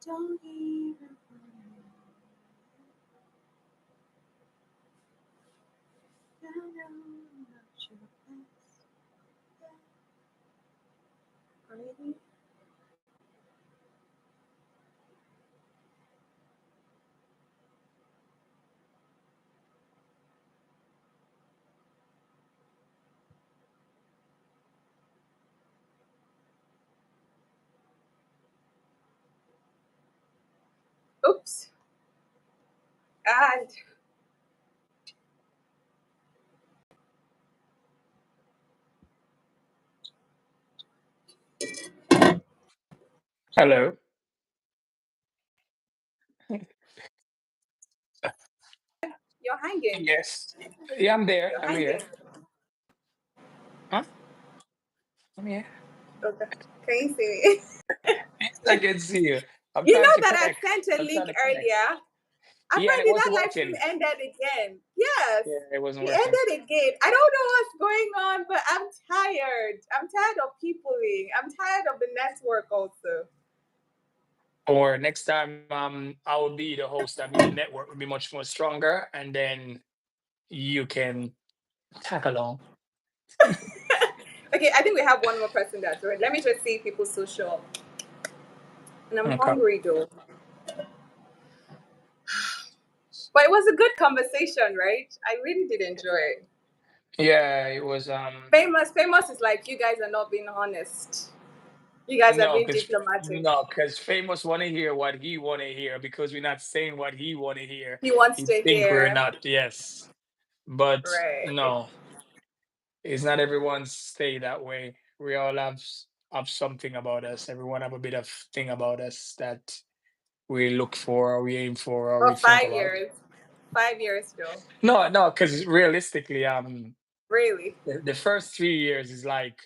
Don't even worry. I know about your past. Already? Oops. And Hello. you're hanging. Yes. Yeah, I'm there. You're I'm hanging. here. Huh? I'm here. Okay. Can you see me? Yes, I can see you. I'm You trying know to that connect. I sent a I'm trying link to connect. earlier? Yeah, and it Apparently, that wasn't live stream working. ended again. Yes, Yeah, it wasn't it working. ended again. I don't know what's going on, but I'm tired. I'm tired of peopling. I'm tired of the network also. Or next time, I will be the host. I mean, the network will be much more stronger, and then you can tag along. Okay, I think we have one more person that's right. Let me just see if people's social. And I'm Okay. hungry though. But it was a good conversation, right? I really did enjoy it. Yeah, it was. Famous is like you guys are not being honest. You guys are No, being because diplomatic. no, because famous want to hear what he want to hear because we're not saying what he want to hear. He wants He to think we're hear. not. Yes, but Right. no, it's not everyone stay that way. We all have something about us. Everyone have a bit of thing about us that we look for, or we aim for, or we For think five about. years. 5 years though. No, no, because realistically, Really. the first 3 years is like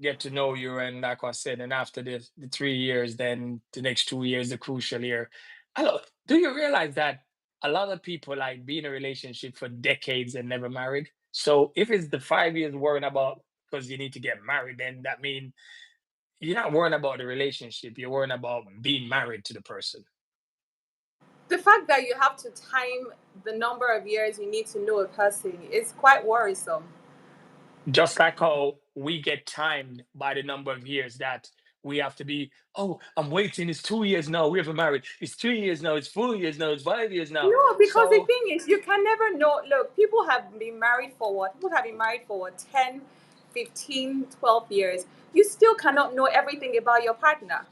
get to know you, and like I said, and after the 3 years, then the next 2 years, the crucial year. Hello, do you realize that a lot of people like be in a relationship for decades and never married? So if it's the 5 years worrying about because you need to get married, then that means you're not worrying about the relationship. You're worrying about being married to the person. The fact that you have to time the number of years you need to know a person is quite worrisome. Just like how we get timed by the number of years that we have to be, oh, I'm waiting, it's 2 years now, we haven't married, it's 3 years now, it's 4 years now, it's 5 years now. No, because the So, thing is, you can never know. Look, people have been married for what? People have been married for what? 10, 15, 12 years. You still cannot know everything about your partner.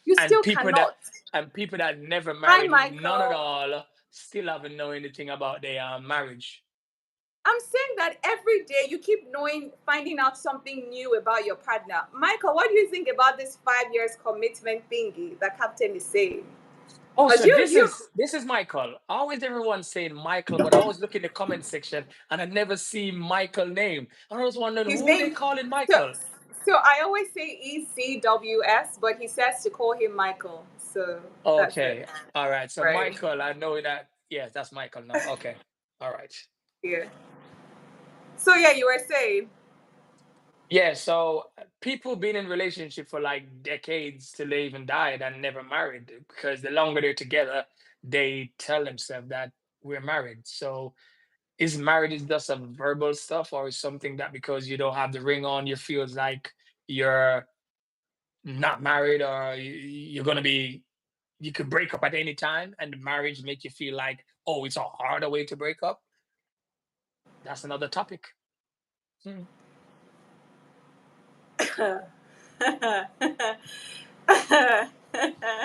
You and still people that cannot. and people that never Hi, married, none at Michael. all, still haven't know anything about their marriage. I'm saying that every day you keep knowing, finding out something new about your partner. Michael, what do you think about this 5 years commitment thingy that Captain is saying? Oh, Because so this you, is this is Michael. Always everyone saying Michael, but I always look in the comment section and I never see Michael name. I was wondering his who they name. calling So, Michael. so I always say ECWS, but he says to call him Michael. So that's it. Okay. All right. So Right. Michael, I know that. Yes, that's Michael now. Okay. All right. Yeah. So yeah, you were saying. Yeah. So people been in relationship for like decades till they even died and never married because the longer they're together, they tell themselves that we're married. So is marriage is just a verbal stuff or is something that because you don't have the ring on, you feels like you're not married or you're gonna be you could break up at any time and the marriage make you feel like, oh, it's a harder way to break up. That's another topic. Hmm.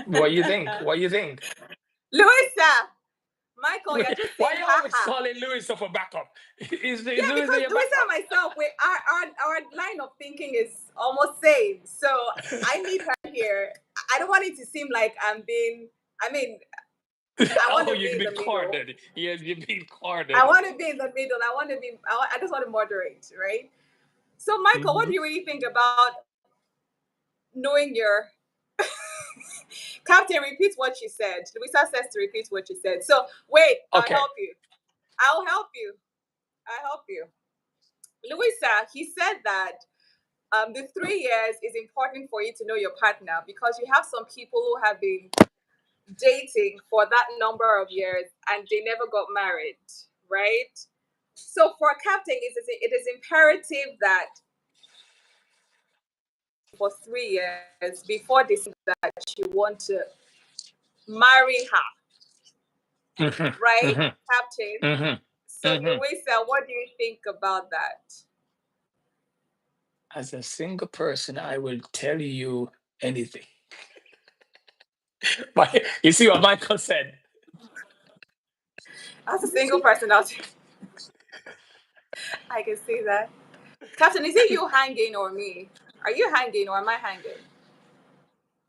What you think? What you think? Louisa, Michael, you're just Why saying you always haha. calling Louis for backup? Is Yeah, Louis because your Louisa and backup? myself, our line of thinking is almost same. So I need her here. I don't want it to seem like I'm being. I mean, I want Oh, to be you've in the been middle. cornered. Yes, you've been I cornered. want to be in the middle. I want to be. I just want to moderate, right? So, Michael, what Mhm. do you really think about knowing your Captain? Repeat what she said. Louisa says to repeat what she said. So, wait, I'll Okay. help you. I'll help you. I'll help you. Louisa, he said that The 3 years is important for you to know your partner because you have some people who have been dating for that number of years and they never got married, right? So for captain, it is imperative that for 3 years before they say that you want to marry her, Mhm, right, mhm, captain? mhm, So mhm. Louisa, what do you think about that? As a single person, I will tell you anything. But you see what Michael said? As a single person out, I can see that. Captain, is it you hanging or me? Are you hanging or am I hanging?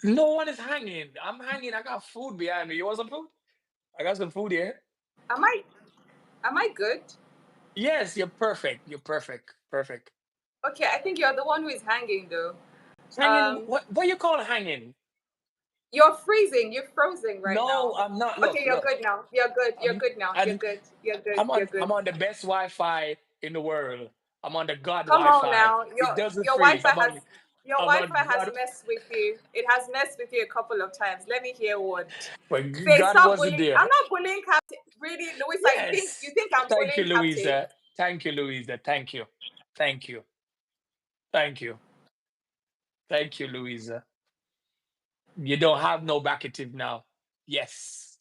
No one is hanging. I'm hanging. I got food behind me. You want some food? I got some food here. Am I am I good? Yes, you're perfect. You're perfect. Perfect. Okay, I think you're the one who is hanging though. Hanging? Um, What you call hanging? you're freezing. You're frozen right No, now. I'm not. Okay, Look, you're look. good now. You're good. You're I'm good now. You're I'm good. You're good. I'm You're on good. I'm on the best Wi-Fi in the world. I'm on the God Come on Wi-Fi. now. It doesn't Your freeze. Wi-Fi has your I'm Wi-Fi on has God. messed with you. It has messed with you a couple of times. Let me hear what. When Faye, God stop wasn't bullying. I'm there. not bullying Captain. Really, Louisa, you Yes. think I'm Thank you, bullying Captain? Louisa. Thank you, Louisa. Thank you. Thank you. Thank you. Thank you, Louisa. You don't have no backative now. Yes.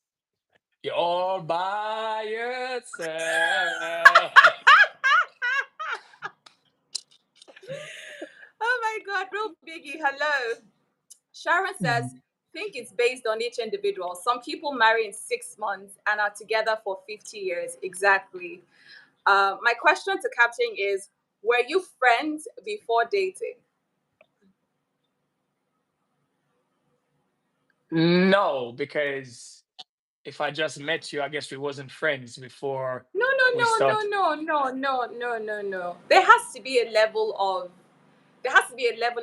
You're all by yourself. Oh my God, real biggie. Hello. Sharon says, Mhm. think it's based on each individual. Some people marry in 6 months and are together for 50 years. Exactly. My question to Captain is, were you friends before dating? No, because if I just met you, I guess we wasn't friends before No, no, we no, start. no, no, no, no, no, no, no. There has to be a level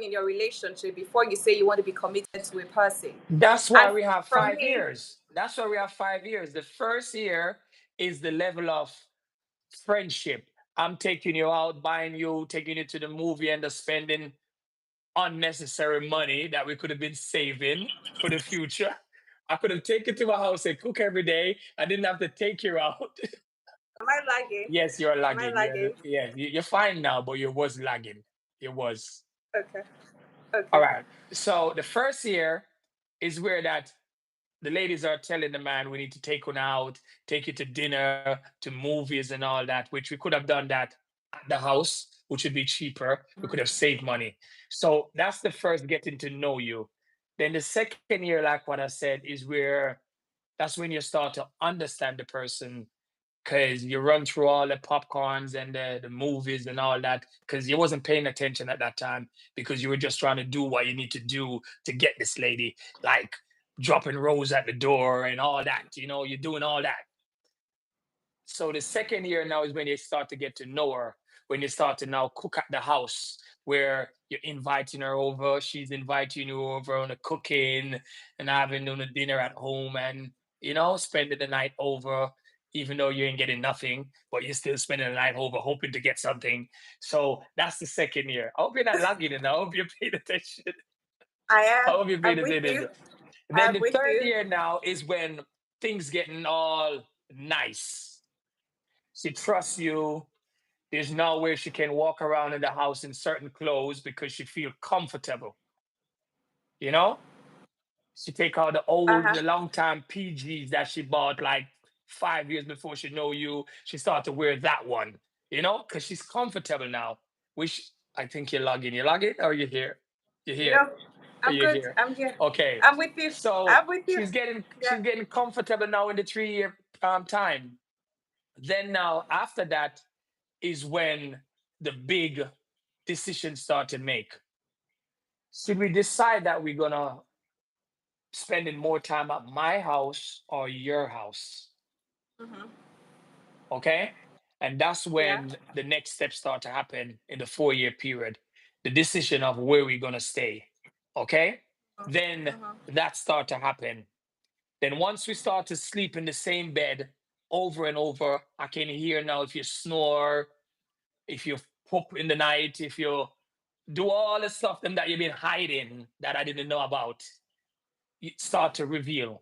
in your relationship before you say you want to be committed to a person. That's why And we have from 5 years. That's why we have 5 years. The first year is the level of friendship. I'm taking you out, buying you, taking you to the movie, and the spending unnecessary money that we could have been saving for the future. I could have taken you to my house and cook every day. I didn't have to take you out. am I lagging? Yes, you're Am I lagging. lagging? Yeah, you're fine now, but you was lagging. You was. Okay. All Okay. right. So the first year is where that the ladies are telling the man we need to take one out, take you to dinner, to movies and all that, which we could have done that at the house, which would be cheaper. We could have saved money. So that's the first getting to know you. Then the second year, like what I said, is where that's when you start to understand the person because you run through all the popcorns and the movies and all that because you wasn't paying attention at that time because you were just trying to do what you need to do to get this lady, like dropping rose at the door and all that. You're doing all that. So the second year now is when you start to get to know her, when you start to now cook at the house, where you're inviting her over, she's inviting you over on the cooking and having on a dinner at home and spending the night over, even though you ain't getting nothing, but you're still spending the night over hoping to get something. So that's the second year. I hope you're not lagging it. I hope you're paying attention. I I am. hope you're paying I'm with attention. you. Then I'm the with third you. year now is when things getting all nice. She trusts you. There's now where she can walk around in the house in certain clothes because she feel comfortable. You know, she take out Uh the huh. long time PGs that she bought like 5 years before she know you. She start to wear that one. Because she's comfortable now. Which I think you're logging. You're logging, or you here? You're here. No, Or I'm you're good. here. I'm here. Okay. I'm with you. So I'm with you. Yeah. she's getting comfortable now in the 3 year time. Then now after that is when the big decisions start to make. Should we decide that we're gonna spending more time at my house or your house? Hmm. Okay. And that's Yeah. when the next steps start to happen in the 4 year period. The decision of where we're gonna stay. Okay. Then Hmm. that start to happen. Then once we start to sleep in the same bed over and over, I can hear now if you snore, if you poop in the night, if you do all the stuff them that you've been hiding that I didn't know about. You start to reveal.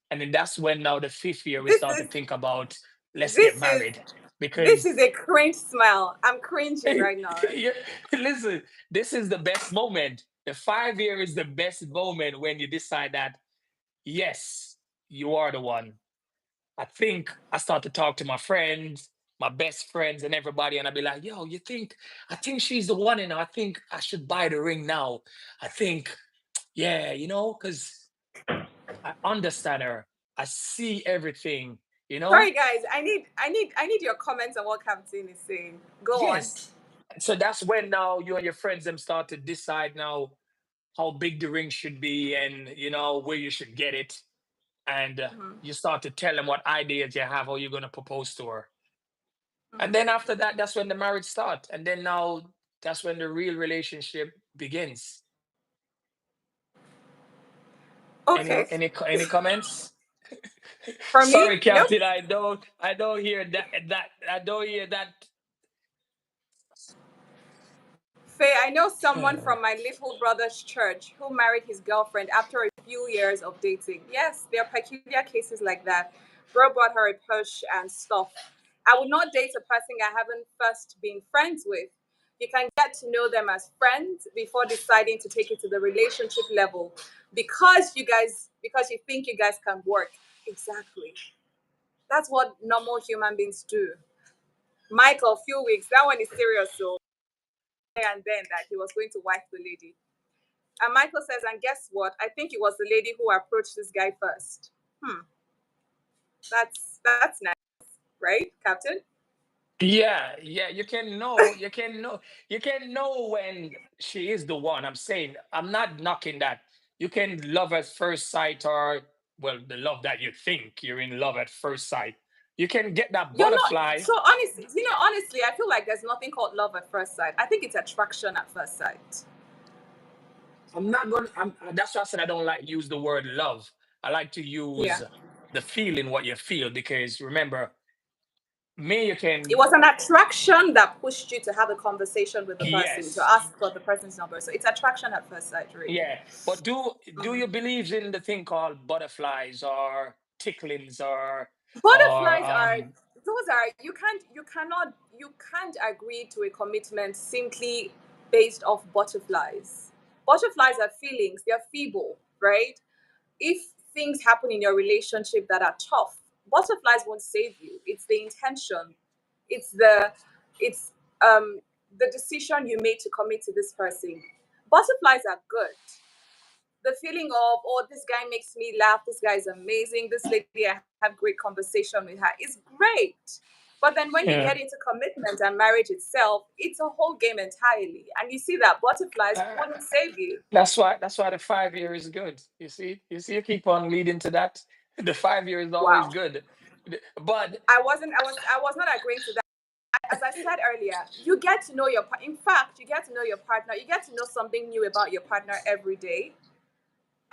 And then that's when now the fifth year we This start to is think about let's get this is married. this Because is a cringe smile. I'm cringing right now. yeah, listen, this is the best moment. The 5 year is the best moment when you decide that yes, you are the one. I think I start to talk to my friends, my best friends, and everybody, and I'll be like, yo, you think, I think she's the one, and I think I should buy the ring now. I think, yeah, because I understand her. I see everything, you Sorry know? guys, I need your comments on what Captain is saying. Go on. Yes. So that's when now you and your friends them start to decide now how big the ring should be and where you should get it. And Mhm, you start to tell them what ideas you have, how you're going to propose to her. And then mhm. after that, that's when the marriage starts. And then now that's when the real relationship begins. Any Okay. any co- any comments? For me, Sorry, nope. Captain. I don't hear that I don't hear that. Faye, I know someone from my little brother's church who married his girlfriend after a few years of dating. Yes, there are peculiar cases like that. Bro bought her a push and stuff. I would not date a person I haven't first been friends with. You can get to know them as friends before deciding to take it to the relationship level because you think you guys can work. Exactly. That's what normal human beings do. Michael, few weeks. That one is serious. So and then that he was going to wife the lady. And Michael says, and guess what? I think it was the lady who approached this guy first. Hmm, that's nice, right, Captain? Yeah, yeah, you can know when she is the one. I'm saying, I'm not knocking that. You can love at first sight, or well, the love that you think you're in love at first sight. You can get that You're not butterfly. so honestly. Honestly, I feel like there's nothing called love at first sight. I think it's attraction at first sight. I'm not gonna. That's why I said I don't like use the word love. I like to Yeah, use the feeling what you feel because remember, me you it can was an attraction that pushed you to have a conversation with the person to yes, ask for the person's number. So it's attraction at first sight, really. yeah. But do you believe in the thing called butterflies or ticklings or Butterflies are those are you can't agree to a commitment simply based off butterflies. Butterflies are feelings, they're feeble, right? If things happen in your relationship that are tough, butterflies won't save you. It's the intention, it's it's um the decision you made to commit to this person. Butterflies are good. The feeling of, oh, this guy makes me laugh, this guy is amazing, this lady, I have great conversation with her, is great. But then when you yeah. get into commitment and marriage itself, it's a whole game entirely, and you see that butterflies Uh, wouldn't save you. that's why the 5 year is good. You see, you keep on leading to that. The 5 year is always Wow. good, but I was not agreeing to that. As I said earlier, you get to know in fact, you get to know your partner, you get to know something new about your partner every day.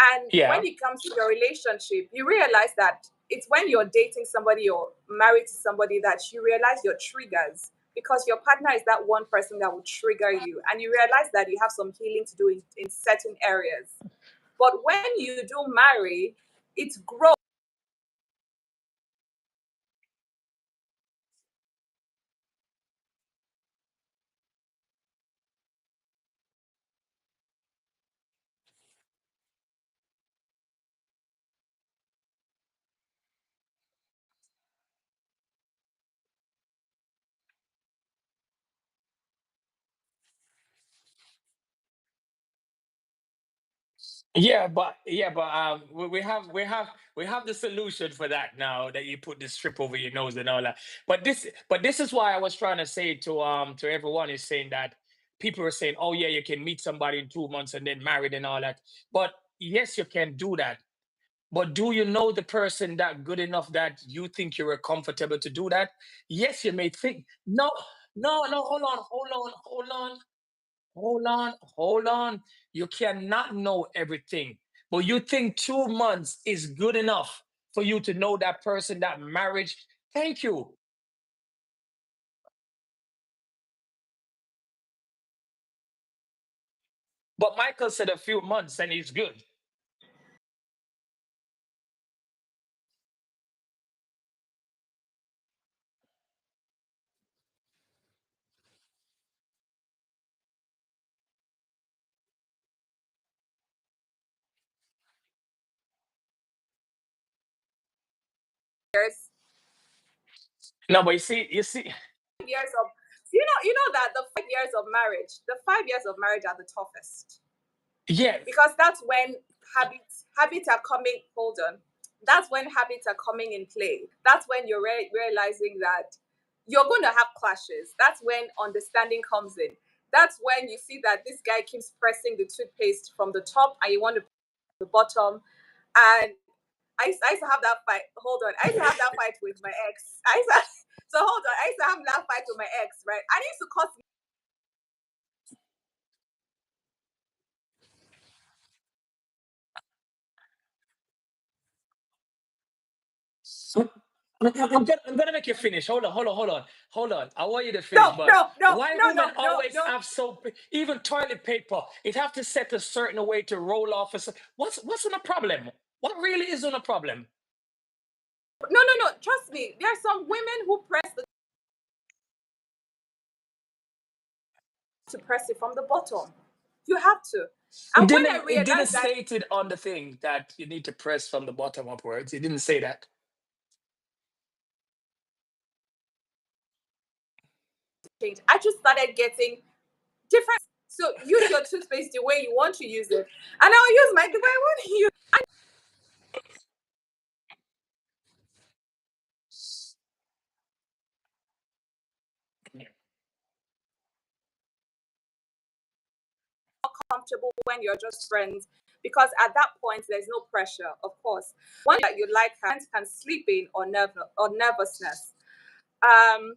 And when yeah. it comes to your relationship, you realize that it's when you're dating somebody or married to somebody that you realize your triggers, because your partner is that one person that will trigger you. And you realize that you have some healing to do in certain areas. But when you do marry, it's growth. We have the solution for that now that you put the strip over your nose and all that. But this is why I was trying to say to everyone is saying that people are saying, oh yeah, you can meet somebody in 2 months and then married and all that. But yes, you can do that. But do you know the person that good enough that you think you're comfortable to do that? Yes, you may think, no, no, no, hold on. You cannot know everything, but you think 2 months is good enough for you to know that person, that marriage. Thank you. But Michael said a few months and he's good. Years, No, but you see, 5 years of you know that the 5 years of marriage, the 5 years of marriage are the toughest yeah. because that's when habits are coming. Hold on, that's when habits are coming in play. That's when you're realizing that you're going to have clashes. That's when understanding comes in. That's when you see that this guy keeps pressing the toothpaste from the top and you want to the bottom. And I used to have that fight. Hold on. I used to have that fight with my ex. So hold on. I used to have that fight with my ex, right? And it used to cost me. I'm gonna make you finish. Hold on. I want you to finish. No, But no, no, why no, women no, no, always no. have even toilet paper? It have to set a certain way to roll off. What's on a problem? What really is on a problem? No, no, no. Trust me. There are some women who press the to press it from the bottom. You have to. It And when I didn't. It didn't realized that state it on the thing that you need to press from the bottom upwards. It didn't say that. changed, I just started getting different. So use your toothpaste the way you want to use it. And I'll use my the way I want to use comfortable when you're just friends because at that point there's no pressure, of course. One that you like can sleep in or nervousness. Um,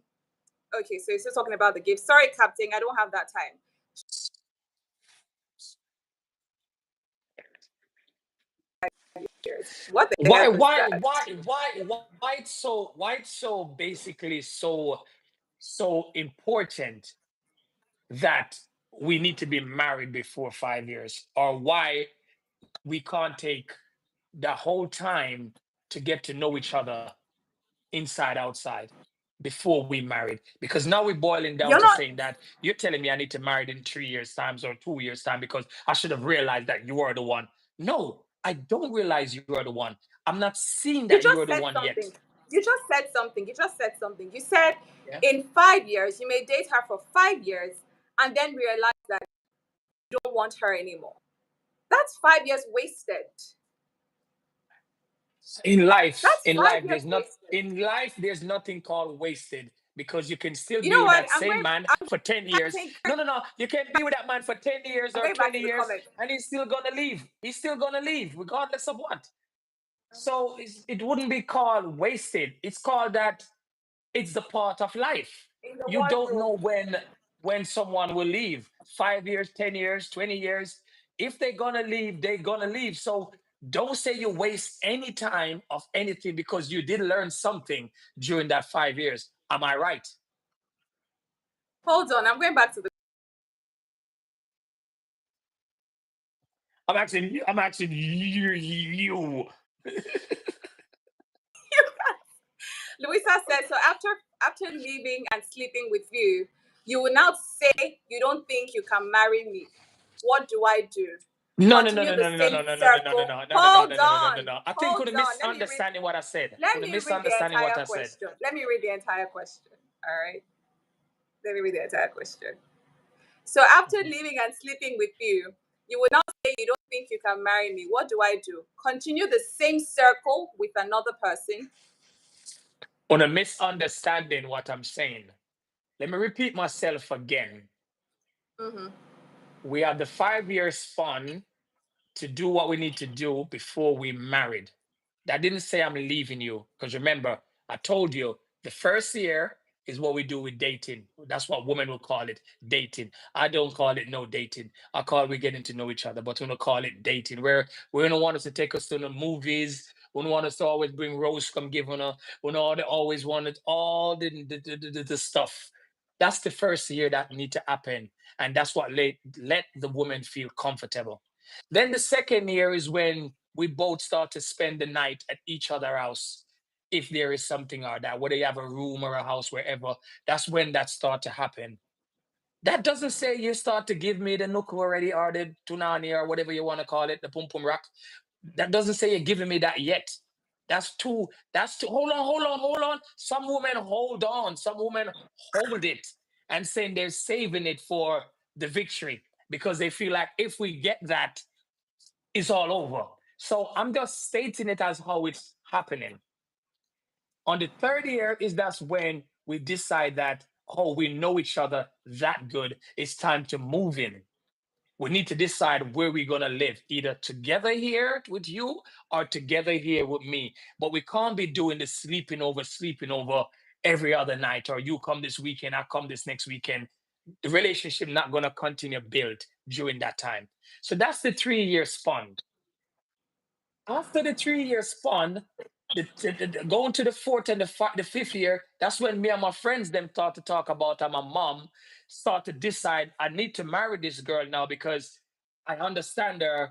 okay, so you're still talking about the gift. Sorry, Captain, I don't have that time. What the Why? hell is Why? that? Why? Why? Why it's so? Why it's so basically so important that we need to be married before 5 years, or why we can't take the whole time to get to know each other inside outside before we married? Because now we're boiling down You're to not. saying that you're telling me I need to marry in 3 years times or 2 years time because I should have realized that you are the one. No, I don't realize you are the one. I'm not seeing You that you just are the said one yet. something. You just said something. You just said something. You said Yeah. in 5 years you may date her for 5 years and then realize that you don't want her anymore. That's 5 years wasted. in life That's in five life years there's not wasted. in life there's nothing called wasted, because you can still You be know with what? that same man I'm for 10 going years. to take No, you can't be with that man for 10 years I'm or going back 20 to the years comment. and he's still gonna leave regardless of what. So it wouldn't be called wasted. It's called that it's the part of life. In the You don't wardrobe. know when someone will leave. 5 years, 10 years, 20 years. If they're gonna leave, they're gonna leave. So don't say you waste any time of anything because you did learn something during that 5 years. Am I right? Hold on. I'm going back to the I'm asking you. Louisa said, so after leaving and sleeping with you, you will now say you don't think you can marry me. What do I do? No, no, no, Continue no, the no, no, same no, no, no, no, no, no, circle. no, no, no, no, Hold no, no, no, no, on. no. I think Hold you're on. misunderstanding what I said. Let You're me read the misunderstanding what entire I said. question. Let me read the entire question. All right. Let me read the entire question. So after leaving and sleeping with you, you will now say you don't think you can marry me. What do I do? Continue the same circle with another person. On a misunderstanding what I'm saying. Let me repeat myself again. Mm-hmm. We have the 5 years span to do what we need to do before we married. That didn't say I'm leaving you, because remember, I told you the first year is what we do with dating. That's what women will call it, dating. I don't call it no dating. I call it we getting to know each other, but we don't call it dating. We don't want us to take us to the movies. We don't want us to always bring rose come give on a. We don't always wanted all the stuff. That's the first year that need to happen, and that's what let the woman feel comfortable. Then the second year is when we both start to spend the night at each other house, if there is something or that, whether you have a room or a house, wherever. That's when that start to happen. That doesn't say you start to give me the nook already, or the tunani, or whatever you want to call it, the pum pum rock. That doesn't say you're giving me that yet. That's too. Hold on, hold on, hold on. Some women hold on. Some women hold it and saying they're saving it for the victory because they feel like if we get that, it's all over. So I'm just stating it as how it's happening. On the third year is that's when we decide that, oh, we know each other that good. It's time to move in. We need to decide where we're gonna live, either together here with you or together here with me. But we can't be doing the sleeping over every other night, or you come this weekend, I come this next weekend. The relationship not gonna continue build during that time. So that's the 3 year span. After the 3 year span, going to the fourth and the fifth year, that's when me and my friends them start to talk about, and my mom start to decide I need to marry this girl now because I understand her.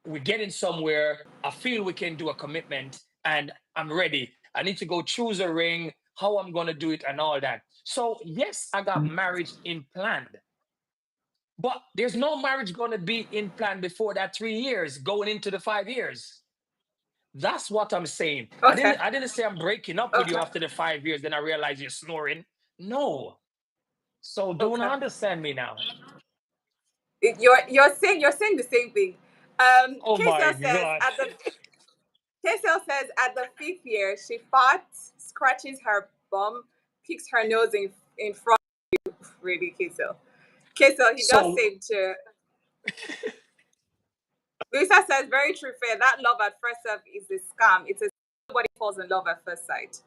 We're getting somewhere. I feel we can do a commitment, and I'm ready. I need to go choose a ring, how I'm gonna do it, and all that. So yes, I got marriage in planned, but there's no marriage gonna be in plan before that 3 years, going into the 5 years. That's what I'm saying. I Okay. didn't I didn't say I'm breaking up with you Okay. after the 5 years, then I realize you're snoring. No. So don't Okay. understand me now. You're saying the same thing. Oh my KCL says God. at the KCL says at the fifth year she farts, scratches her bum, picks her nose in front. Really, KCL. KCL, he does So same too. Lisa says very true. Fair. That love at first serve is a scam. It's a nobody falls in love at first sight.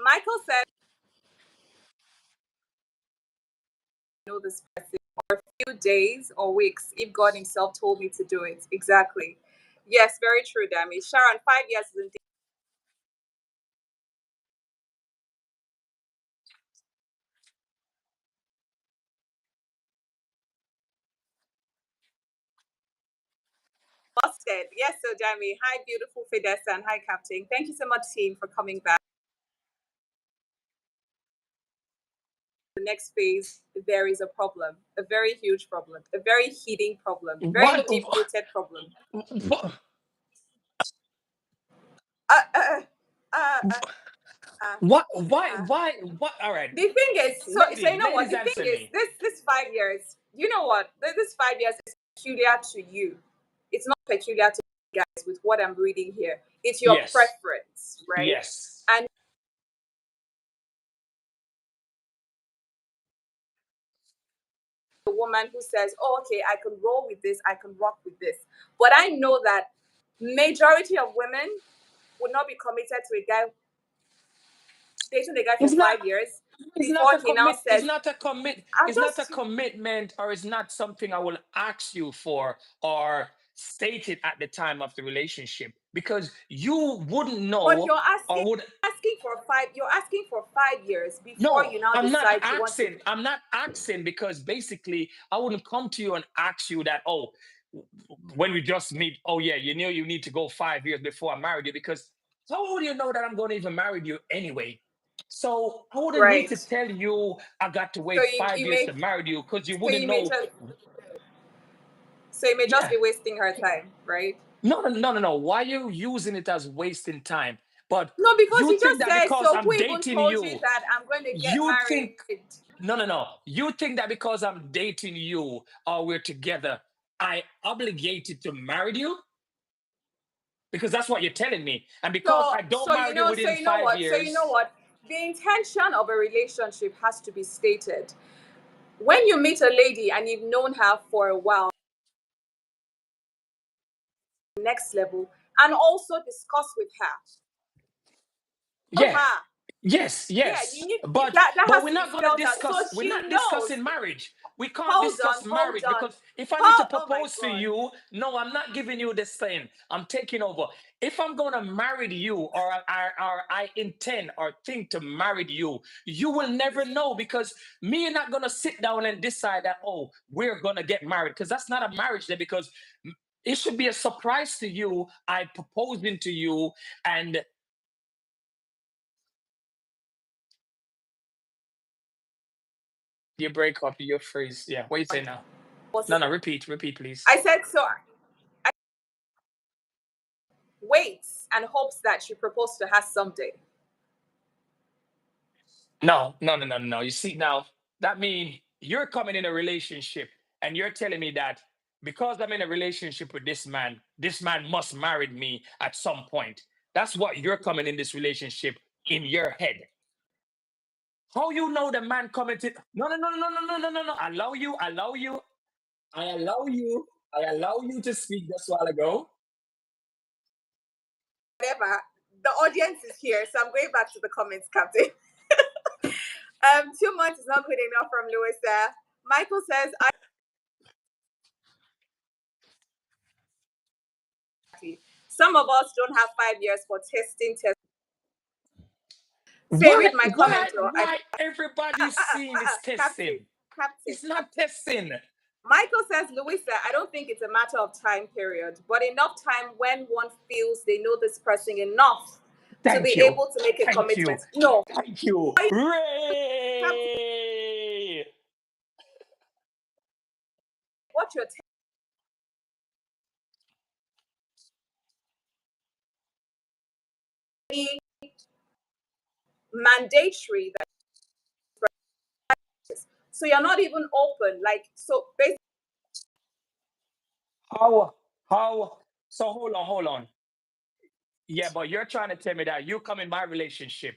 Michael said, "I know this person for a few days or weeks if God Himself told me to do it." Exactly. Yes, very true, Dami. Sharon, 5 years is indeed. Busted. Yes, so Jamie. Hi, beautiful Fidessa, and hi, Captain. Thank you so much, team, for coming back. The next phase, there is a problem, a very huge problem, a very hidden problem, very what deep rooted problem. what Uh, uh, uh, uh, uh, what why uh. what all right. The thing is, so you know what? Ladies The thing answer is, me. this 5 years. You know what? This 5 years is peculiar to you. It's not peculiar to you guys. With what I'm reading here, it's your Yes. preference, right? Yes. And the woman who says, "Oh, okay, I can roll with this, I can rock with this," but I know that majority of women would not be committed to a guy dating a guy for It's not 5 years it's not before a he now commit says, "I it's not a just." commitment, or it's not something I will ask you for or state it at the time of the relationship, because you wouldn't But know you're or asking would. asking for five. You're asking for 5 years before No, you now I'm not decide you want to. asking. I'm not asking because basically I wouldn't come to you and ask you that, oh, when we just meet, oh yeah, you know you need to go 5 years before I married you, because how would you know that I'm going to even marry you anyway? So I wouldn't need to Right. tell you I got to So wait you, five you years may to marry you because you so wouldn't you may know. just so you may just Yeah. be wasting her time, right? No, no, no, no, no. Why are you using it as wasting time? But No, because you you think just that said because so. Who I'm even dating told you you, that I'm going to get you married? think. No, no, no. You think that because I'm dating you or we're together, I obligated to marry you? Because that's what you're telling me. And because So I don't so you marry you know so within you know five what so you know years, what the intention of a relationship has to be stated. When you meet a lady and you've known her for a while, next level, and also discuss with her. Tell yeah, her, yes, yeah, you yes. need But that but has we're to be not gonna spelled out so discuss. We're she not knows. discussing marriage. we can't hold on, discuss hold marriage on. because if I need to Hold, oh my propose to God. you, no, I'm not giving you this thing. I'm taking over. If I'm gonna marry you, or I intend or think to marry you will never know because me not gonna sit down and decide that we're gonna get married because that's not a marriage there because it should be a surprise to you. I proposing to you and you break up your phrase. Yeah, what you say now? What's No, it? no, repeat, please. I said so. I waits and hopes that she proposes to her someday. No, no, no, no, no. You see now, that means you're coming in a relationship and you're telling me that because I'm in a relationship with this man must marry me at some point. That's what you're coming in this relationship in your head. How you know the man coming to no no no no no no no no no I allow you to speak just a while ago. Whatever. The audience is here, so I'm going back to the comments, Captain. 2 months is not good enough from Louisa. Michael says, some of us don't have 5 years for testing. Faye, read Why my comment. why Or why everybody's seeing is Captain, testing? Captain, It's not Captain. testing. Michael says, Louisa, I don't think it's a matter of time period, but enough time when one feels they know this person enough to be Thank you. able to make a Thank commitment. you. No, Thank you. Captain, Ray! what you're telling me mandatory that so you're not even open. Like so basically How so hold on. Yeah, but you're trying to tell me that you come in my relationship.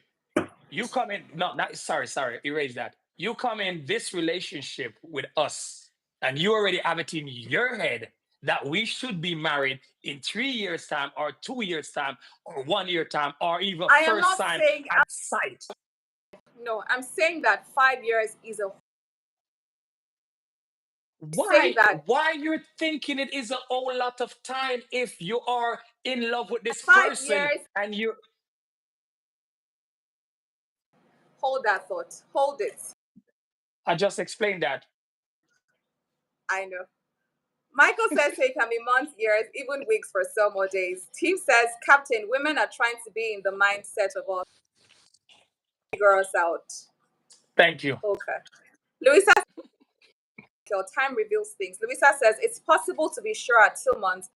You come in, no, not sorry, erase that. You come in this relationship with us, and you already have it in your head that we should be married in 3 years' time, or 2 years' time, or 1 year time, or even I am first not time saying at sight. no, I'm saying that 5 years is a saying Why? that Why you're thinking it is a whole lot of time if you are in love with this five person years and you hold that thought. Hold it. I just explained that. I know. Michael says it can be months, years, even weeks for some more days. Steve says, Captain, women are trying to be in the mindset of us figure us out. Thank you. Okay. Louisa says, time reveals things. Louisa says it's possible to be sure at 2 months.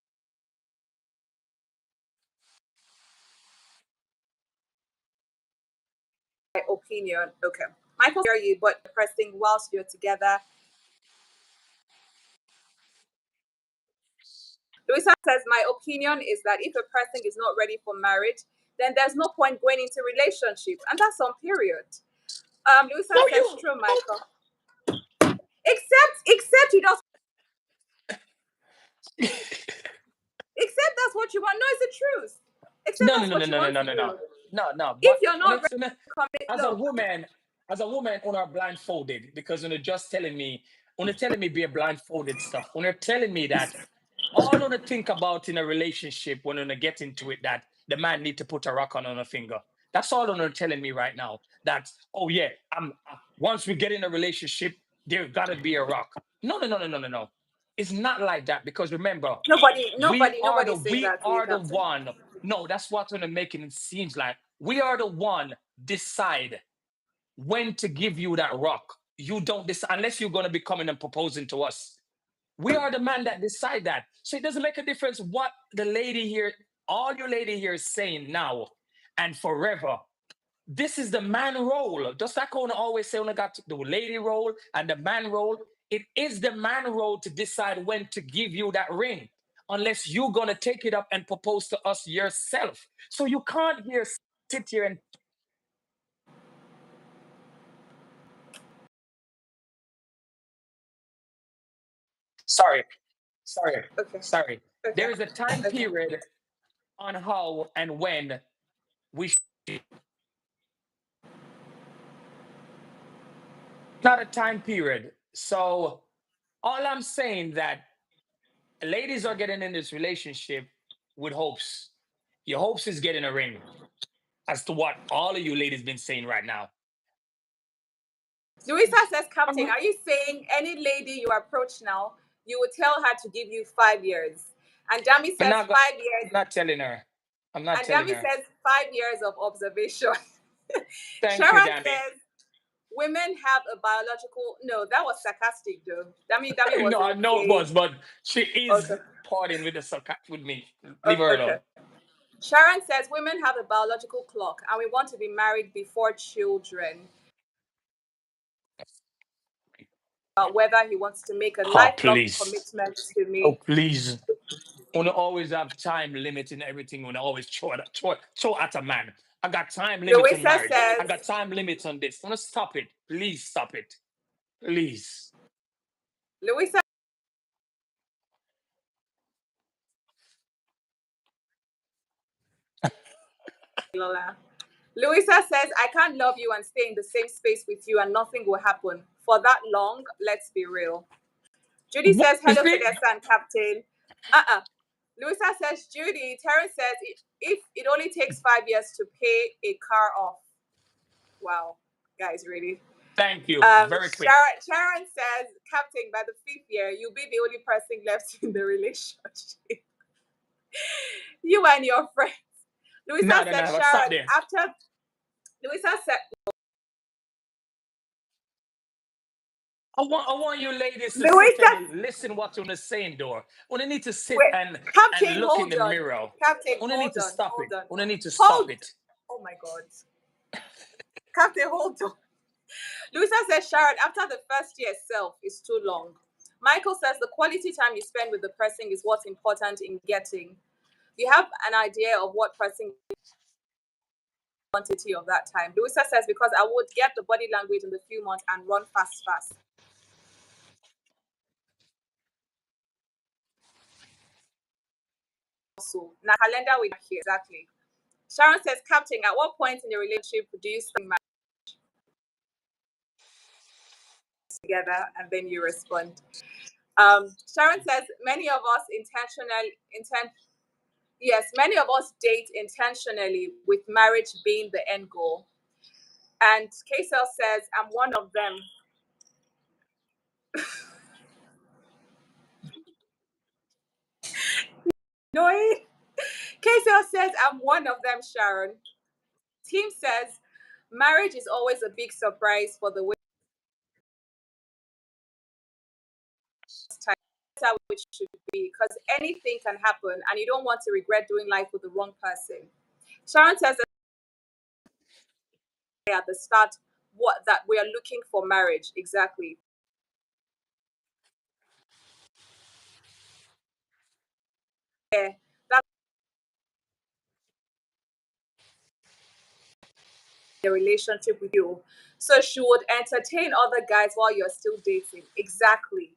My opinion. Okay. Michael, hear you, but pressing whilst you're together. Louisa says, my opinion is that if a person is not ready for marriage, then there's no point going into relationship, and that's on period. Louisa No, says, true, Michael. Except you don't. you Except that's what you want. No, it's the truth. Except no, no, that's no, no, what you no, no, want no, to no, no, do. no, no. If But you're not ready to commit, as a look, woman, on are blindfolded because when you're just telling me, when you're telling me be a blindfolded stuff, when you're telling me that all I want to think about in a relationship when I get into it that the man need to put a rock on a finger. That's all they're telling me right now. That oh yeah, once we get in a relationship, there gotta be a rock. No, no, no, no, no, no, no. It's not like that because remember, nobody's saying we that to you, are the Captain. one. No, that's what's gonna make it seems like we are the one decide when to give you that rock. You don't decide unless you're gonna be coming and proposing to us. We are the man that decide that. So it doesn't make a difference what the lady here, all your lady here is saying now and forever. This is the man role. Just like I always say, when I got the lady role and the man role, it is the man role to decide when to give you that ring, unless you're gonna take it up and propose to us yourself. So you can't here sit here and sorry, sorry, Okay. sorry. Okay. There is a time Okay. period on how and when we not a time period. So all I'm saying that ladies are getting in this relationship with hopes. Your hopes is getting a ring, as to what all of you ladies been saying right now. Louisa says, Captain, I'm are you saying any lady you approach now, you would tell her to give you 5 years? And Dami I'm says not. five I'm years. not telling her. I'm not And telling Dami her. says 5 years of observation. Thank you, Sharon Dammy. says women have a biological. No, that was sarcastic though. Dami No, I wasn't know it saying. was, but she is Okay. partying with the with me. Leave her Okay. alone. Sharon says women have a biological clock and we want to be married before children. Whether he wants to make a Oh, lifelong please. commitment to Oh, me. please. Wanna always have time limit in everything. Wanna always throw at a man. I got time limits on Louisa marriage. I says, got time limits on this. Wanna stop it? Please stop it. Please. Louisa, Lola. Louisa says, I can't love you and stay in the same space with you and nothing will happen. For that long, let's be real. Judy What says, is hello to it? the sun, Captain. Uh-uh. Louisa says, Judy. Terrence says, if it only takes 5 years to pay a car off. Wow. Guys, really? Thank you. Very quick. Sharon says, Captain, by the 5th year, you'll be the only person left in the relationship. You and your friends. Louisa No, no, said, no. Stop Sharon, there. after Louisa said, I want you ladies to sit Louisa, and listen what you're saying, door. When need to sit wait, and Captain, look in hold the on. mirror. Captain, When need hold to on, stop it. hold on. When need to stop Hold. it. Oh my God. Captain, hold on. Louisa says, Sharon, after the first year itself is too long. Michael says the quality time you spend with the person is what's important in getting. You have an idea of what person quantity of that time. Louisa says, because I would get the body language in the few months and run fast, fast. So now calendar with here. Exactly. Sharon says, Captain, at what point in the relationship do you start together? And then you respond. Sharon says, many of us yes, many of us date intentionally with marriage being the end goal. And Kaysel says, I'm one of them. No, Kaysel says, I'm one of them, Sharon. Tim says, marriage is always a big surprise for the way that's how it should be because anything can happen and you don't want to regret doing life with the wrong person. Sharon says at the start what that we are looking for marriage exactly. Yeah, that's the relationship with you. So she would entertain other guys while you're still dating. Exactly.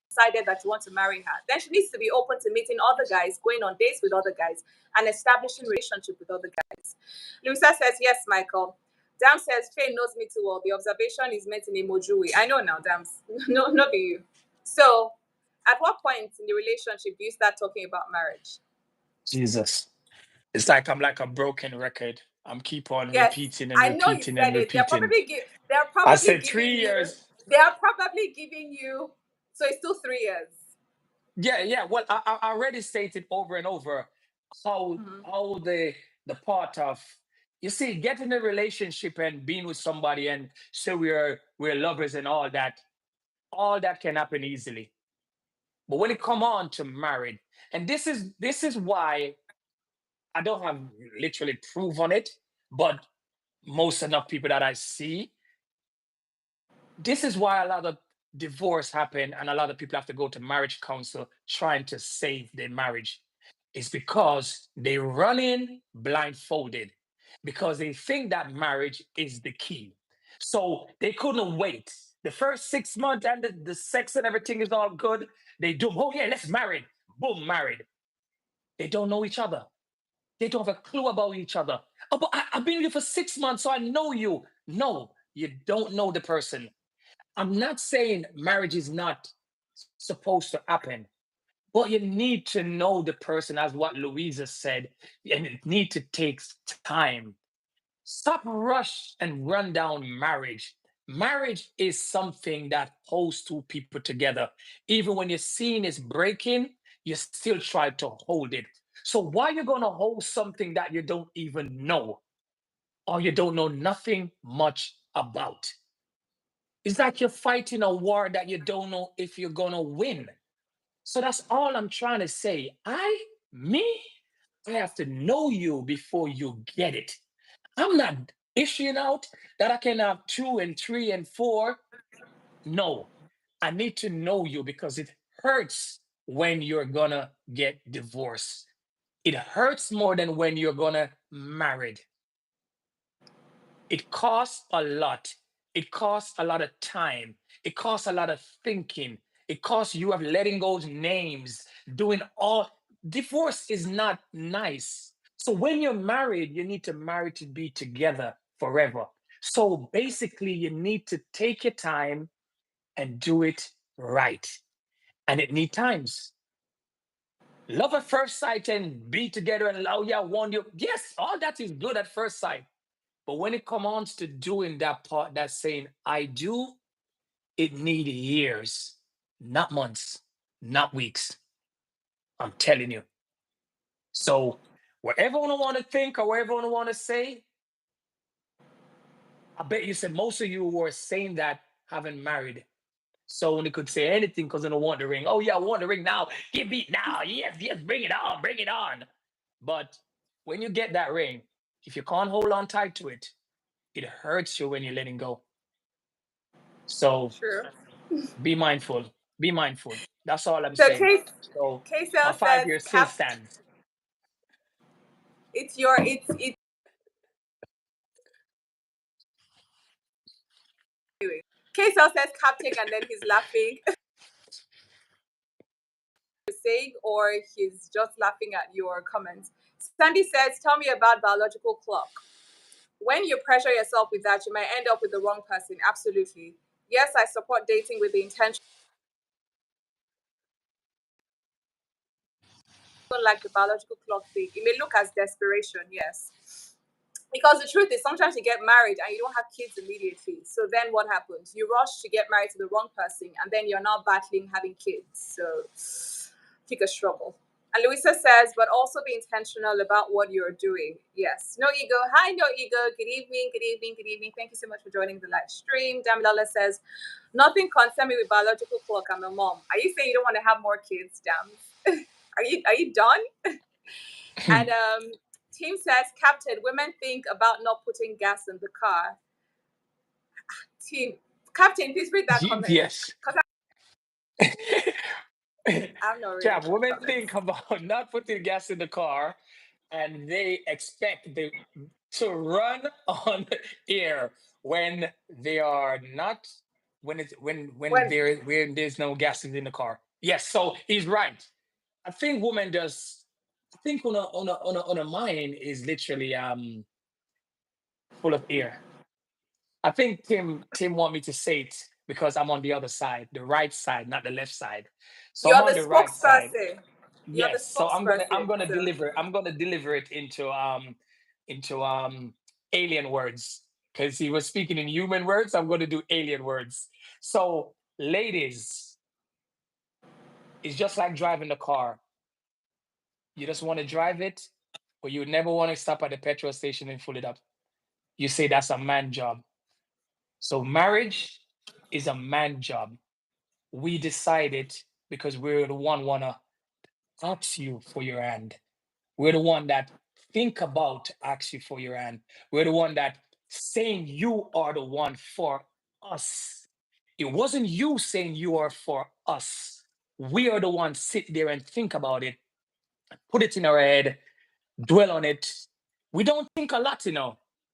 Decided that you want to marry her, then she needs to be open to meeting other guys, going on dates with other guys, and establishing relationship with other guys. Luisa says, yes, Michael. Dam says, Faye knows me too well. The observation is meant in emoji. I know now, Dams. No, not be you. So, at what point in the relationship do you start talking about marriage? Jesus. It's like I'm like a broken record. I'm keep on Yes, repeating and I know you repeating and said it. repeating. They're I probably said giving 3 years. they are probably giving you so it's still 3 years. Yeah, yeah. Well, I already stated over and over how Mhm. how the part of, you see, getting a relationship and being with somebody and say we're lovers and all that can happen easily. But when it come on to married, and this is why I don't have literally proof on it, but most enough people that I see, this is why a lot of divorce happen and a lot of people have to go to marriage counsel trying to save their marriage. Is because they run in blindfolded because they think that marriage is the key. So they couldn't wait. The first 6 months and the sex and everything is all good. They do, oh yeah, let's marry. Boom, married. They don't know each other. They don't have a clue about each other. Oh, but I've been with you for 6 months, so I know you. No, you don't know the person. I'm not saying marriage is not supposed to happen, but you need to know the person, as what Louisa said, and it need to take time. Stop rush and run down marriage. Marriage is something that holds two people together. Even when you're seeing it's breaking, you still try to hold it. So why you gonna hold something that you don't even know or you don't know nothing much about? It's like you're fighting a war that you don't know if you're gonna win. So that's all I'm trying to say. Me, I have to know you before you get it. I'm not issuing out that I can have two and three and four. No, I need to know you because it hurts when you're gonna get divorced. It hurts more than when you're gonna married. It costs a lot. It costs a lot of time. It costs a lot of thinking. It costs you of letting go of names, doing all. Divorce is not nice. So when you're married, you need to marry to be together forever. So basically, you need to take your time and do it right. And it need times. Love at first sight and be together and oh yeah, want you. Yes, all that is good at first sight. But when it comes to doing that part, that's saying I do, it need years, not months, not weeks. I'm telling you. So whatever I want to think or whatever I want to say, I bet you said most of you were saying that haven't married. So when they could say anything because they don't want the ring. Oh yeah, I want the ring now. Give me now. Yes, yes, bring it on, bring it on. But when you get that ring, if you can't hold on tight to it, it hurts you when you're letting go. So True. be mindful. Be mindful. That's all I'm So saying. So my K-Cell five says, years still Cap, stands. it's doing. K-Cell says Captain, and then he's laughing. Saying, or he's just laughing at your comments. Sandy says, tell me about biological clock. When you pressure yourself with that, you might end up with the wrong person. Absolutely. Yes, I support dating with the intention, like the biological clock thing. It may look as desperation, yes. Because the truth is, sometimes you get married and you don't have kids immediately. So then what happens? You rush to get married to the wrong person, and then you're now battling having kids. So pick a struggle. And Louisa says, but also be intentional about what you're doing. Yes. No ego. Hi, no ego. Good evening. Good evening. Good evening. Thank you so much for joining the live stream. Damilala says, nothing concerns me with biological clock. I'm a mom. Are you saying you don't want to have more kids, Dam? Are you done? And Team says, Captain, women think about not putting gas in the car. Team, Captain, please read that comment. Yes. Because I'm not reading Chap, that women comment. think about not putting gas in the car and they expect to run on air when they are not when it's When when there's no gas in the car. Yes, so he's right. I think women just I think on a mind is literally full of air. I think Tim want me to say it because I'm on the other side, the right side, not the left side. So I'm you're on the the right side. spokesperson, you're the Yes. So I'm spokesperson. gonna So deliver it into alien words because he was speaking in human words. I'm gonna do alien words. So ladies, it's just like driving the car. You just want to drive it, but you never want to stop at the petrol station and fill it up. You say that's a man job. So marriage is a man job. We decide it because we're the one wanna ask you for your hand. We're the one that think about to ask you for your hand. We're the one that saying you are the one for us. It wasn't you saying you are for us. We are the ones sit there and think about it, put it in our head, dwell on it. We don't think a lot,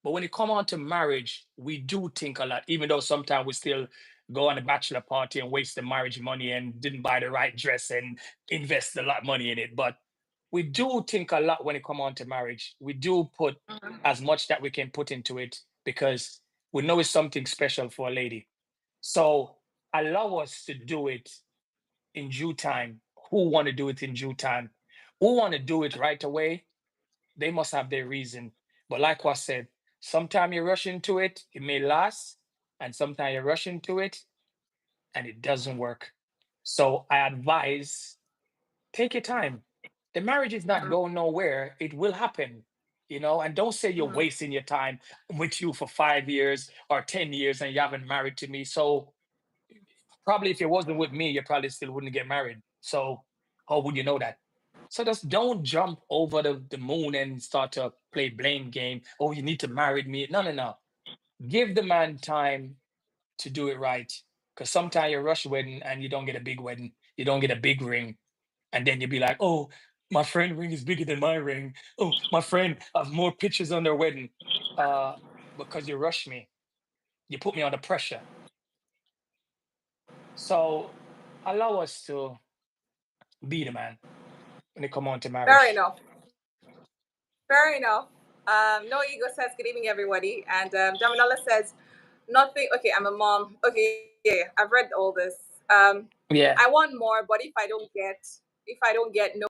but when it come on to marriage, we do think a lot, even though sometimes we still go on a bachelor party and waste the marriage money and didn't buy the right dress and invest a lot of money in it. But we do think a lot when it come on to marriage. We do put Mhm. as much that we can put into it because we know it's something special for a lady. So allow us to do it in due time. Who want to do it in due time? Who want to do it right away? They must have their reason. But like I said, sometimes you rush into it, it may last, and sometimes you rush into it and it doesn't work. So I advise take your time. The marriage is not Mhm. going nowhere. It will happen, and don't say you're Mhm. wasting your time with you for 5 years or 10 years and you haven't married to me. So probably if it wasn't with me, you probably still wouldn't get married. So how would you know that? So just don't jump over the moon and start to play blame game. Oh, you need to marry me. No, no, no. Give the man time to do it right. Because sometimes you rush wedding and you don't get a big wedding. You don't get a big ring. And then you'll be like, oh, my friend ring is bigger than my ring. Oh, my friend have more pictures on their wedding. Uh, because you rush me. You put me under pressure. So allow us to be the man when it come on to Fair marriage. enough. Fair enough. No Ego says, good evening, everybody. And Daminola says, nothing. Okay, I'm a mom. Okay, yeah, I've read all this. Um, Yeah. I want more, but if I don't get no,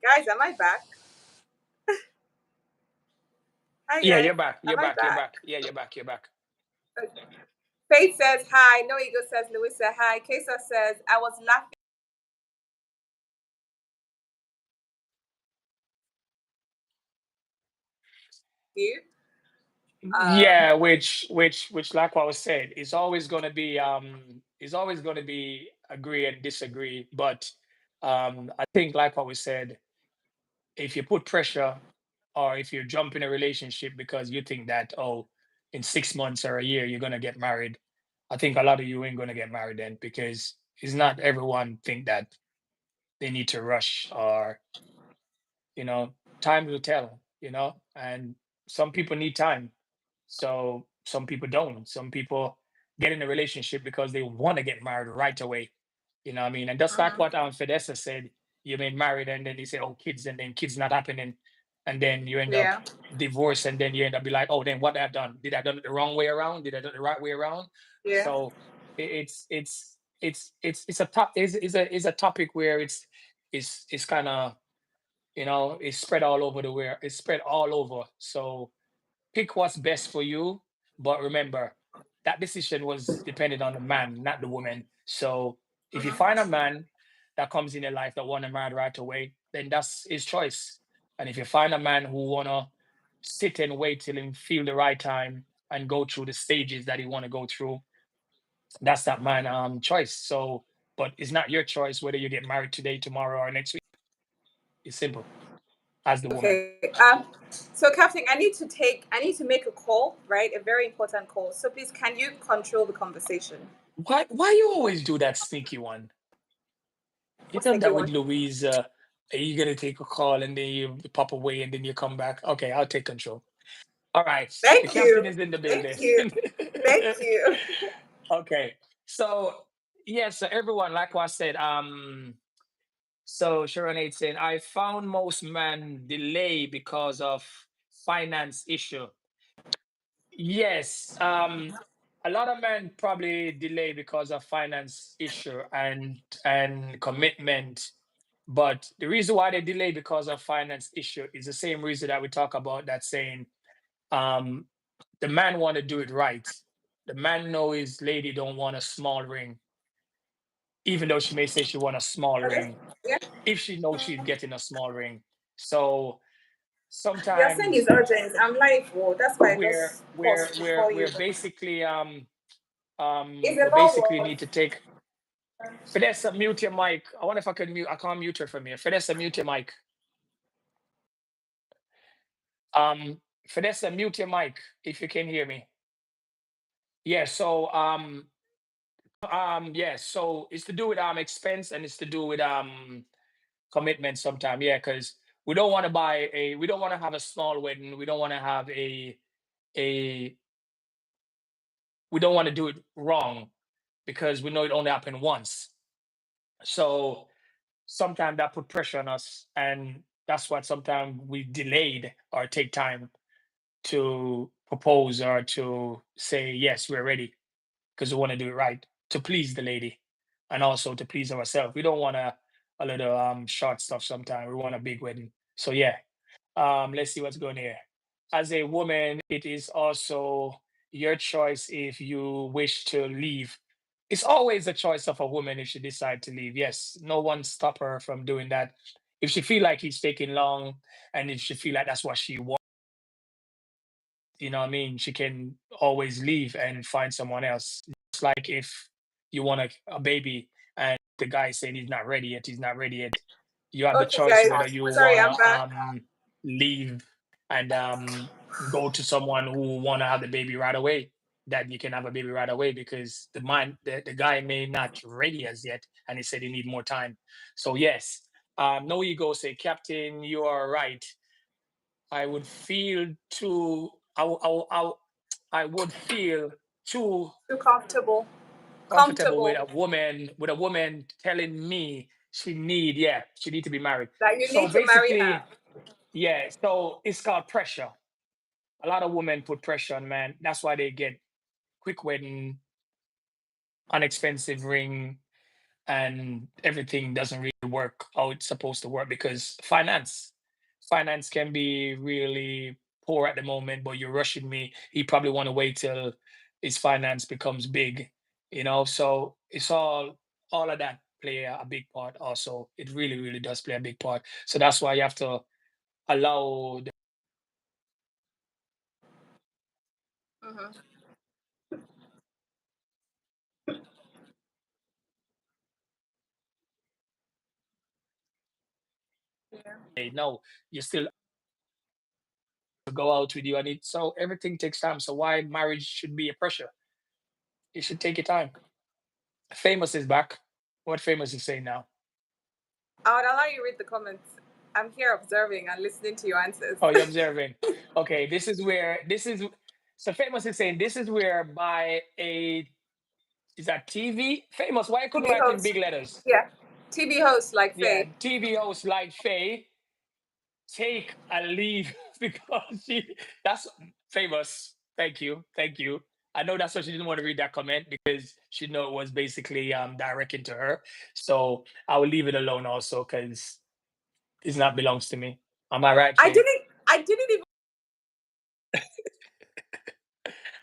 guys, am I back? Hi, Yeah, you're guys. back. You're Am I back. You're back? back. Yeah, you're back. You're back. Okay. Faith says hi. No Ego says Louisa hi. Kesa says I was laughing at you. Um, Yeah, which like what was said, it's always gonna be agree and disagree. But I think like what we said, if you put pressure or if you jump in a relationship because you think that, oh, in 6 months or a year you're gonna get married, I think a lot of you ain't gonna get married then because it's not everyone think that they need to rush or you know time will tell, and some people need time. So some people don't. Some people get in a relationship because they want to get married right away. You know what I mean? And just like mhm. what Fidessa said, you been married and then they say, oh, kids, and then kids not happening. And then you end up Yeah, divorced and then you end up be like, oh, then what I done? Did I done it the wrong way around? Did I done it the right way around? yeah. So it's a top is a topic where it's kind of it's spread all over the where it's spread all over. So pick what's best for you. But remember, that decision was dependent on the man, not the woman. So if you find a Mhm. man that comes in your life that want to marry right away, then that's his choice. And if you find a man who wanna sit and wait till him feel the right time and go through the stages that he want to go through, that's that man choice. So, but it's not your choice whether you get married today, tomorrow, or next week. It's simple as the woman. Okay. So Captain, I need to make a call, right? A very important call. So please, can you control the conversation? Why you always do that sneaky one? You What's done Nikki that with one? Louise. You gotta take a call and then you pop away and then you come back. Okay, I'll take control. All right, the Thank captain you. is in the Thank building. you. Thank you. Okay, so yes, so everyone, like what I said, so Sharon 8 saying, I found most men delay because of finance issue. Yes, a lot of men probably delay because of finance issue and commitment. But the reason why they delay because of finance issue is the same reason that we talk about that saying, um, the man want to do it right. The man know his lady don't want a small ring, even though she may say she want a small Okay. ring, Yeah. if she knows she's getting a small ring. So You're saying it's sometimes urgent. I'm like, well, that's why I we're just we're paused to we're call you. we're basically It's we about basically what? need to take Fidessa, mute your mic. I wonder if I can mute. I can't mute her from here. Fidessa, mute your mic. Um, Fidessa, mute your mic if you can hear me. Yeah. So yeah. So it's to do with expense and it's to do with commitment. Sometime, yeah, because we don't want to have a small wedding. We don't want to have a we don't want to do it wrong because we know it only happened once. So sometimes that put pressure on us, and that's what sometimes we delayed or take time to propose or to say yes, we're ready because we want to do it right to please the lady and also to please ourselves. We don't want a little short stuff sometimes. We want a big wedding. So yeah, let's see what's going here. As a woman, it is also your choice if you wish to leave. It's always a choice of a woman if she decide to leave. Yes, no one stop her from doing that. If she feel like he's taking long, and if she feel like that's what she wants, you know what I mean, she can always leave and find someone else. Just like if you want a baby and the guy is saying he's not ready yet, you have the Okay, choice whether guys. you Sorry, I'm wanna back. leave and go to someone who wanna have the baby right away. That you can have a baby right away because the guy may not ready as yet, and he said he need more time. So yes, no ego. Say, Captain, you are right. I would feel too. I would feel too Too comfortable. comfortable with Comfortable a woman telling me she need to be married. that you So need to marry her. basically, yeah. So it's called pressure. A lot of women put pressure on man. That's why they get quick wedding, unexpensive ring, and everything doesn't really work how it's supposed to work because finance can be really poor at the moment, but you're rushing me. He probably want to wait till his finance becomes big, so it's all of that play a big part also. It really really does play a big part, so that's why you have to allow Hmm. Yeah. no, you still go out with you, and it so everything takes time. So why marriage should be a pressure? You should take your time. Famous is back. What Famous is saying now? I would allow you read the comments. I'm here observing and listening to your answers. Oh, you're observing. Okay, this is so Famous is saying this is where by a is that TV? Famous, why you couldn't TV write in host. big letters? Yeah. TV host like Yeah, Faye. TV host like Faye, take a leave because that's Famous. Thank you. Thank you. I know that's why she didn't want to read that comment because she know it was basically directed to her. So I will leave it alone also because it's not belongs to me. Am I right, I Faye? didn't. I didn't even.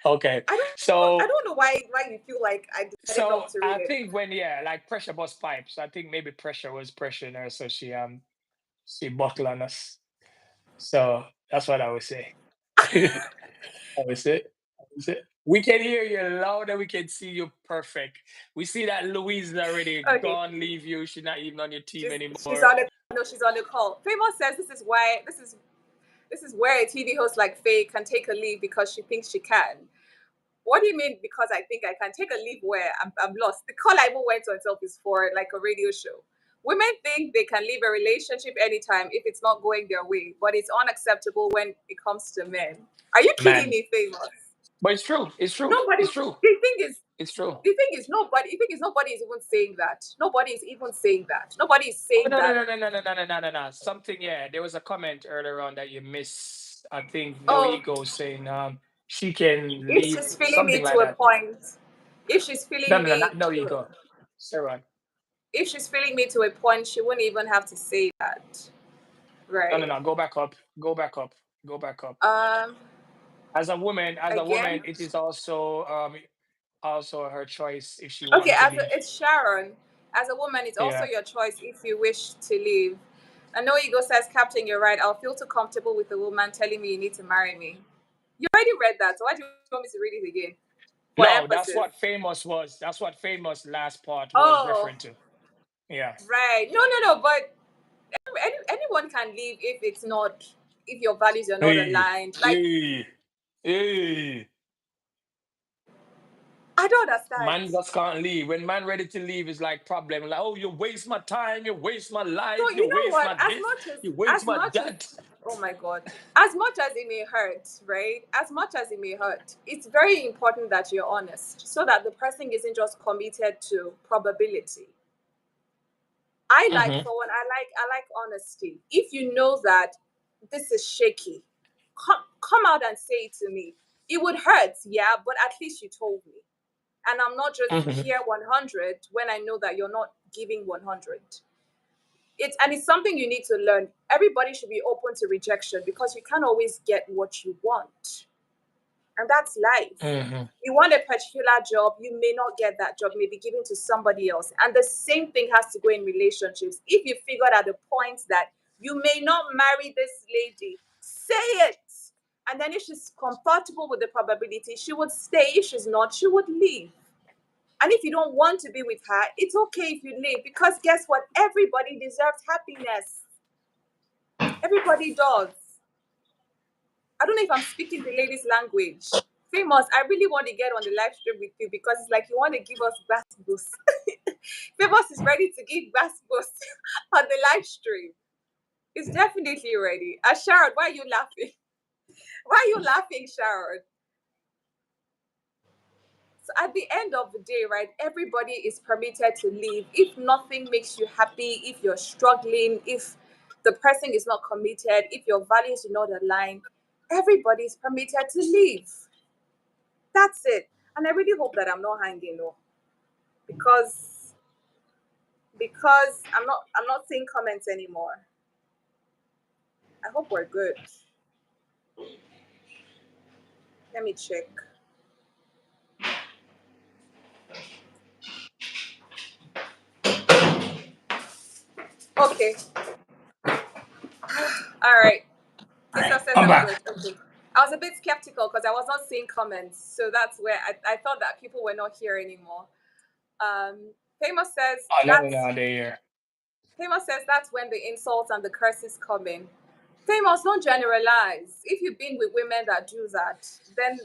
Okay. I don't. I So don't know why you feel like I decided so not to read I it. think when like pressure bust pipes, I think maybe pressure was pressuring her, so she buckled on us. So that's what I would say. I would say. I would say. We can hear you loud and we can see you perfect. We see that Louise is already Okay. gone, leave you. She's not even on your team She's anymore. on the no. She's on the call. Famous says this is where a TV host like Faye can take a leave because she thinks she can. What do you mean? Because I think I can take a leave where I'm lost. The call I even went on itself is for like a radio show. Women think they can leave a relationship anytime if it's not going their way, but it's unacceptable when it comes to men. Are you kidding Man. me, Famous? But it's true. It's true. Nobody. It's true. The thing is, It's true. nobody is even saying that. Nobody is even saying that. Nobody is Oh, saying no, no, that. no, no, no, no, no, no, no, no, no. Something, yeah. There was a comment earlier on that you missed. I think No Oh, Ego saying she can if leave she's feeling something me like to a that. point, if she's No, feeling no, no, me not No to, Ego. Sarah. if she's feeling me to a point, she wouldn't even have to say that, No, no, right? no. Go back up. Go back up. Go back up. Um, As a woman, Again, it is also her choice if she okay. want to leave. It's Sharon. As a woman, it's also Yeah. your choice if you wish to leave. I know Ego says, Captain, you're right. I'll feel too comfortable with a woman telling me you need to marry me. You already read that, so why do you want me to read it again? For No, that's emphasis. what Famous was. That's what Famous last part was Oh, referring to. Yeah. right. No, no, no. But anyone can leave if your values are not Hey, aligned. Like, hey, hey. I don't understand. Man just can't leave. When man ready to leave, it's like problem. Like, oh, you waste my time, you waste my So life, you you know waste what? my this, you waste As my much as that. oh my god, as much as it may hurt, right? As much as it may hurt, it's very important that you're honest, so that the person isn't just committed to probability. I like Hmm. for one, I like honesty. If you know that this is shaky, come out and say it to me. It would hurt, yeah, but at least you told me. And I'm not just Hmm. here 100 when I know that you're not giving 100. It's something you need to learn. Everybody should be open to rejection because you can't always get what you want. And that's life. Hmm. You want a particular job, you may not get that job, may be given to somebody else. And the same thing has to go in relationships. If you figured at the point that you may not marry this lady, say it. And then if she's comfortable with the probability, she would stay. If she's not, she would leave. And if you don't want to be with her, it's okay if you leave because guess what? Everybody deserves happiness. Everybody does. I don't know if I'm speaking the ladies' language. Famous, I really want to get on the live stream with you because it's like you want to give us bass boost. Famous is ready to give bass boost on the live stream. It's definitely ready. Sharon, why are you laughing? Why are you laughing, Sharon? So at the end of the day, right, everybody is permitted to leave. If nothing makes you happy, if you're struggling, if the person is not committed, if your values do not align, everybody is permitted to leave. That's it. And I really hope that I'm not hanging though, because I'm not seeing comments anymore. I hope we're good. Let me check. Okay. All right. All Crystal right, says I'm I'm back. good. Okay. I was a bit skeptical because I was not seeing comments. So that's where I thought that people were not here anymore. Um, Famous says Oh, no, no, that's no, they're here. Famous says that's when the insults and the curses come in. Famous, don't generalize. If you've been with women that do that, then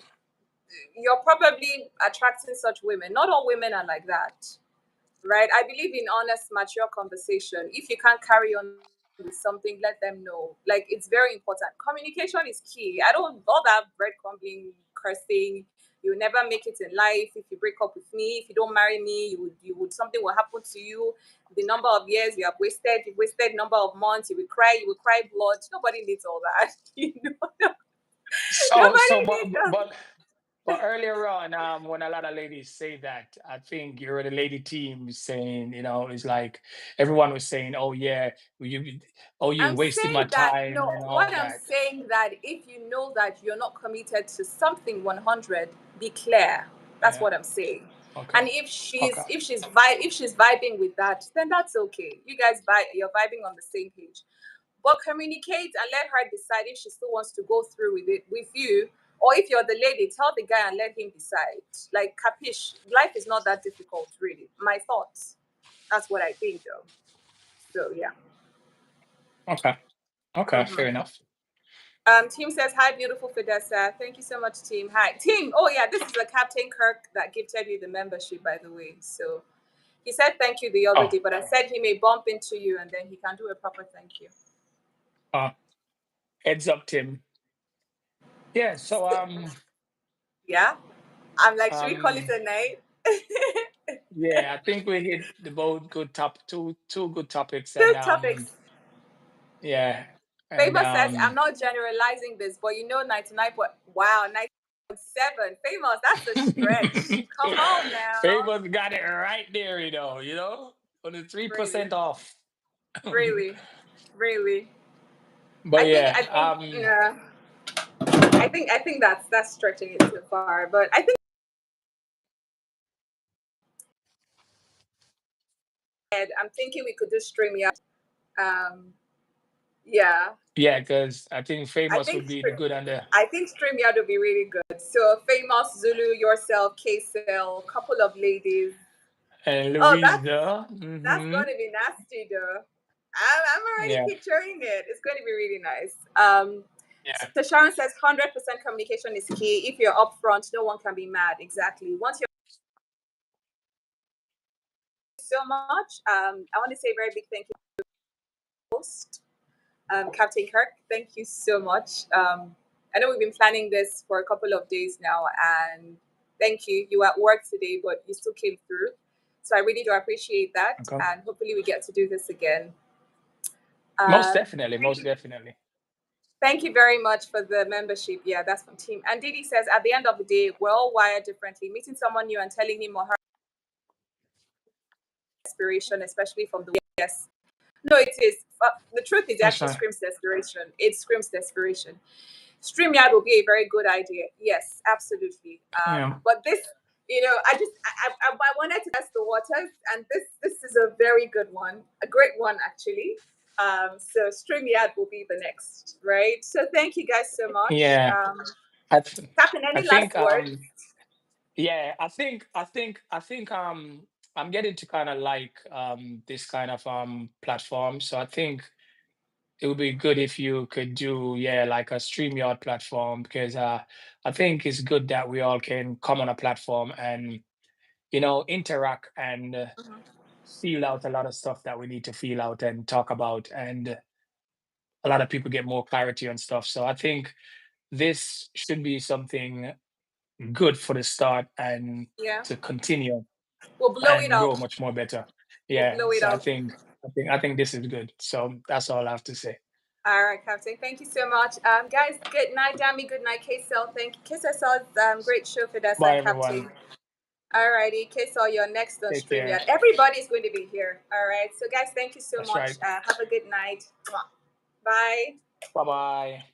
you're probably attracting such women. Not all women are like that, right? I believe in honest, mature conversation. If you can't carry on with something, let them know. Like it's very important. Communication is key. I don't all that breadcrumbing, cursing. You never make it in life. If you break up with me, if you don't marry me, you would something will happen to you. The number of years you have wasted, you've wasted number of months. You will cry blood. Nobody needs all that. You know, So, nobody needs that. but earlier on, when a lot of ladies say that, I think you're the lady team saying, it's like everyone was saying, "Oh yeah, you, oh you I'm wasted my saying that time no, and what all I'm that." saying that if you know that you're not committed to something 100, be clear. That's Yeah. what I'm saying. Okay. And Okay. if she's vibing with that, then that's okay. You guys you're vibing on the same page. But communicate and let her decide if she still wants to go through with it with you, or if you're the lady, tell the guy and let him decide. Like capish, life is not that difficult, really. My thoughts. That's what I think, though. So yeah. Okay. Okay. Fair Mhm. enough. Team says, hi, beautiful Fidessa. Thank you so much, team. Hi. Team, oh yeah, this is the Captain Kirk that gifted you the membership, by the way. So he said thank you the other Oh. day, but I said he may bump into you and then he can do a proper thank you. Uh, Heads up, Tim. Yeah. So Yeah? I'm like, should we call it um a night? yeah, I think we hit the both good two good topics, and Good topics. yeah, and Famous says, I'm not generalizing this, but 99 point, wow, 97. Famous, that's a stretch. Come on now. Fables got it right there, only Really, 3% off. really, really. But yeah, Yeah. I think that's stretching it too far. But I think I'm thinking we could do StreamYard. Um, yeah, yeah, because I think I famous think would be the good and the I think StreamYard would be really good. So famous Zulu, yourself, K-Cell, couple of ladies. and Oh, Louise there. that's going to be nasty though. I'm already Yeah, picturing it. It's going to be really nice. yeah, So Sharon says 100% communication is key. If you're upfront, no one can be mad. Exactly. Once you're so much. I want to say a very big thank you to the host, Captain Kirk. Thank you so much. I know we've been planning this for a couple of days now, and thank you. You were at work today, but you still came through. So I really do appreciate that, Okay. and hopefully we get to do this again. Most Um, definitely, thank most you. definitely. Thank you very much for the membership. Yeah, that's from team. And Didi says, at the end of the day, we're all wired differently. Meeting someone new and telling him or her desperation, especially from the yes. No, it is. The truth is, it That's actually right. screams desperation. It screams desperation. StreamYard will be a very good idea. Yes, absolutely. Yeah. But this, I wanted to test the waters, and this is a very good one, a great one actually. So StreamYard will be the next, right? So thank you guys so much. Yeah. I th- Captain, I any last think words? yeah, I think I'm getting to kind of like this kind of platform. So I think it would be good if you could do, yeah, like a StreamYard platform, because I think it's good that we all can come on a platform and interact and Mhm. feel out a lot of stuff that we need to feel out and talk about, and a lot of people get more clarity on stuff. So I think this should be something good for the start and Yeah, to continue we'll blow it and up. grow much more better. We'll Yeah. blow it So I up. think I think this is good. So that's all I have to say. All right, Captain. Thank you so much. Guys, good night, Dami. Good night, KSL. Thank you. KSL, great show for that, Bye Captain. everyone. All righty, KSL, you're next on Take care. StreamYard. Everybody's going to be here. All right. So, guys, thank you so That's much. right. Have a good night. Bye. Bye bye.